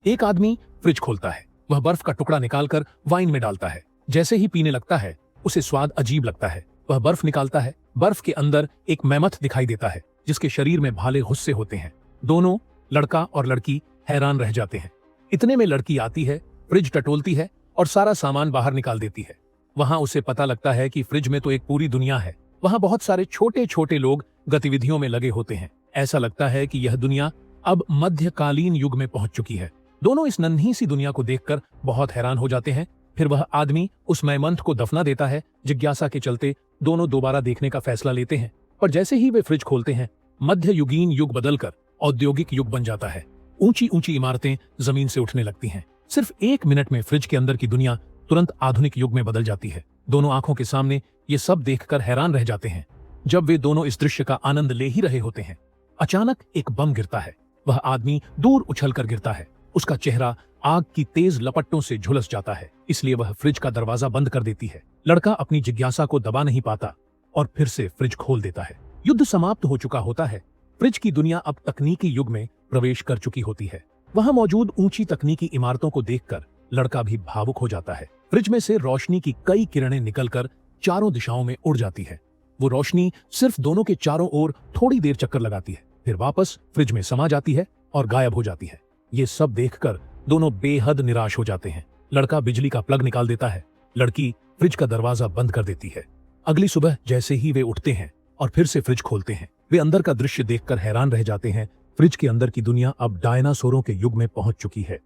एक आदमी फ्रिज खोलता है। वह बर्फ का टुकड़ा निकालकर वाइन में डालता है। जैसे ही पीने लगता है उसे स्वाद अजीब लगता है। वह बर्फ निकालता है। बर्फ के अंदर एक मैमथ दिखाई देता है जिसके शरीर में भाले गुस्से होते हैं। दोनों, लड़का और लड़की, हैरान रह जाते हैं। इतने में लड़की आती है, फ्रिज टटोलती है और सारा सामान बाहर निकाल देती है। वहां उसे पता लगता है कि फ्रिज में तो एक पूरी दुनिया है। वहां बहुत सारे छोटे छोटे लोग गतिविधियों में लगे होते हैं। ऐसा लगता है कि यह दुनिया अब मध्यकालीन युग में पहुंच चुकी है। दोनों इस नन्ही सी दुनिया को देखकर बहुत हैरान हो जाते हैं। फिर वह आदमी उस मैमथ को दफना देता है। जिज्ञासा के चलते दोनों दोबारा देखने का फैसला लेते हैं, पर जैसे ही वे फ्रिज खोलते हैं, मध्ययुगीन युग बदलकर औद्योगिक युग बन जाता है। ऊंची ऊंची इमारतें जमीन से उठने लगती हैं। सिर्फ 1 मिनट में फ्रिज के अंदर की दुनिया तुरंत आधुनिक युग में बदल जाती है। दोनों आंखों के सामने ये सब देखकर हैरान रह जाते हैं। जब वे दोनों इस दृश्य का आनंद ले ही रहे होते हैं, अचानक एक बम गिरता है। वह आदमी दूर उछलकर गिरता है। उसका चेहरा आग की तेज लपटों से झुलस जाता है, इसलिए वह फ्रिज का दरवाजा बंद कर देती है। लड़का अपनी जिज्ञासा को दबा नहीं पाता और फिर से फ्रिज खोल देता है। युद्ध समाप्त हो चुका होता है। फ्रिज की दुनिया अब तकनीकी युग में प्रवेश कर चुकी होती है। वहां मौजूद ऊंची तकनीकी इमारतों को देखकर लड़का भी भावुक हो जाता है। फ्रिज में से रोशनी की कई किरणें निकलकर चारों दिशाओं में उड़ जाती है। वो रोशनी सिर्फ दोनों के चारों ओर थोड़ी देर चक्कर लगाती है, फिर वापस फ्रिज में समा जाती है और गायब हो जाती है। ये सब देखकर दोनों बेहद निराश हो जाते हैं। लड़का बिजली का प्लग निकाल देता है। लड़की फ्रिज का दरवाजा बंद कर देती है। अगली सुबह जैसे ही वे उठते हैं और फिर से फ्रिज खोलते हैं, वे अंदर का दृश्य देखकर हैरान रह जाते हैं। फ्रिज के अंदर की दुनिया अब डायनासोरों के युग में पहुंच चुकी है।